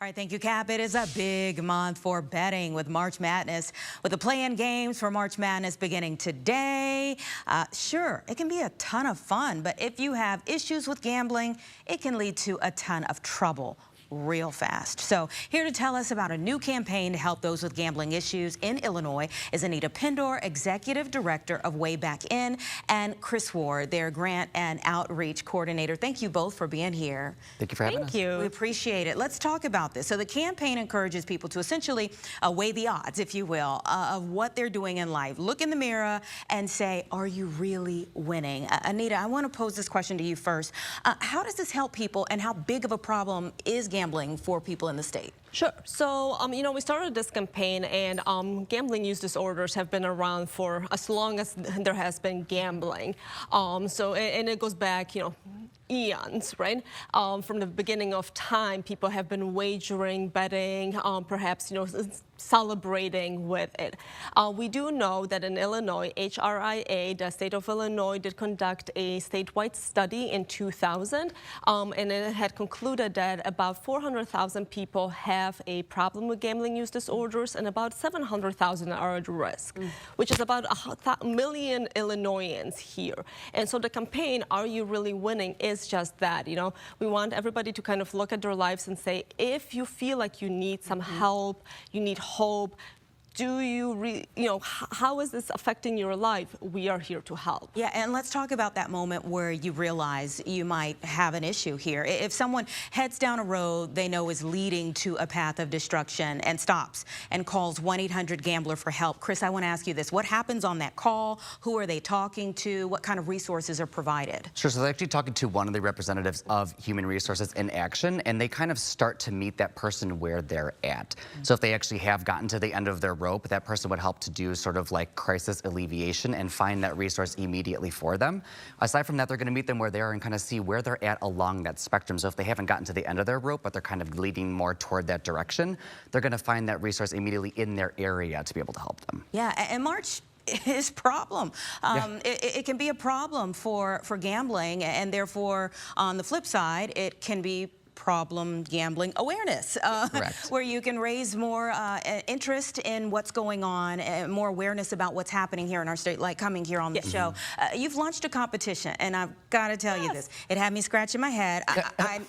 All right, thank you, Cap. It is a big month for betting with March Madness, with the play-in games for March Madness beginning today. Sure, it can be a ton of fun, but if you have issues with gambling, it can lead to a ton of trouble real fast. So here to tell us about a new campaign to help those with gambling issues in Illinois is Anita Pindor, Executive Director of Way Back In, and Chris Ward, their Grant and Outreach Coordinator. Thank you both for being here. Thank you for having us. Thank you. We appreciate it. Let's talk about this. So the campaign encourages people to essentially weigh the odds, if you will, of what they're doing in life. Look in the mirror and say, are you really winning? Anita, I want to pose this question to you first. How does this help people, and how big of a problem is gambling for people in the state? Sure. So, we started this campaign, and gambling use disorders have been around for as long as there has been gambling. And it goes back, eons, right? From the beginning of time, people have been wagering, betting, perhaps, celebrating with it. We do know that in Illinois, HRIA, the state of Illinois, did conduct a statewide study in 2000, and it had concluded that about 400,000 people have a problem with gambling use disorders, and about 700,000 are at risk, which is about 1 million Illinoisans here. And so the campaign, Are You Really Winning, is just that. We want everybody to kind of look at their lives and say, if you feel like you need some help, you need hope, how is this affecting your life? We are here to help. Yeah, and let's talk about that moment where you realize you might have an issue here. If someone heads down a road they know is leading to a path of destruction and stops and calls 1-800-GAMBLER for help. Chris, I want to ask you this. What happens on that call? Who are they talking to? What kind of resources are provided? Sure, so they're actually talking to one of the representatives of Human Resources in Action, and they kind of start to meet that person where they're at. So if they actually have gotten to the end of their rope, that person would help to do sort of like crisis alleviation and find that resource immediately for them. Aside from that, they're going to meet them where they are and kind of see where they're at along that spectrum. So if they haven't gotten to the end of their rope, but they're kind of leading more toward that direction, they're going to find that resource immediately in their area to be able to help them. Yeah, and March is problem. It can be a problem for gambling, and therefore, on the flip side, it can be problem gambling awareness, where you can raise more interest in what's going on, more awareness about what's happening here in our state, like coming here on the show. You've launched a competition, and I've got to tell you this. It had me scratching my head.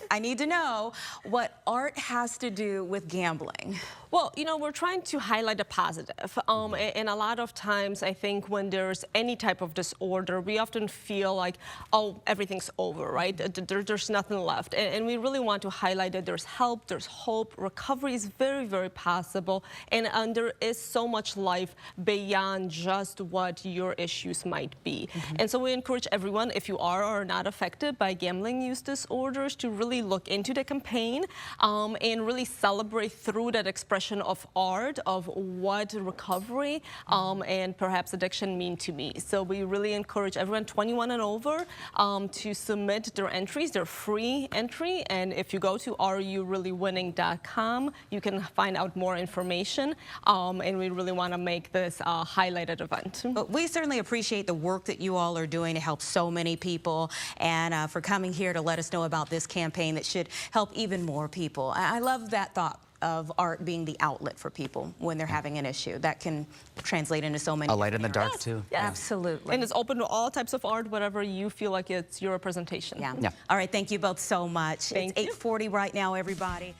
I need to know what art has to do with gambling. Well, we're trying to highlight the positive. And a lot of times, I think when there's any type of disorder, we often feel like, oh, everything's over, right? There's nothing left. And we really want to highlight that there's help, there's hope, recovery is very, very possible, and there is so much life beyond just what your issues might be. And so we encourage everyone, if you are or not affected by gambling use disorders, to really look into the campaign and really celebrate through that expression of art of what recovery and perhaps addiction mean to me. So we really encourage everyone 21 and over to submit their entries. They're free entry, and if you go to areyoureallywinning.com, you can find out more information, and we really want to make this a highlighted event. But we certainly appreciate the work that you all are doing to help so many people, and for coming here to let us know about this campaign that should help even more people. I love that thought of art being the outlet for people when they're having an issue. That can translate into so many. A light in the dark, too. Yes. Absolutely. And it's open to all types of art, whatever you feel like it's your representation. Yeah. All right, thank you both so much. Thank you. It's 8:40 right now, everybody.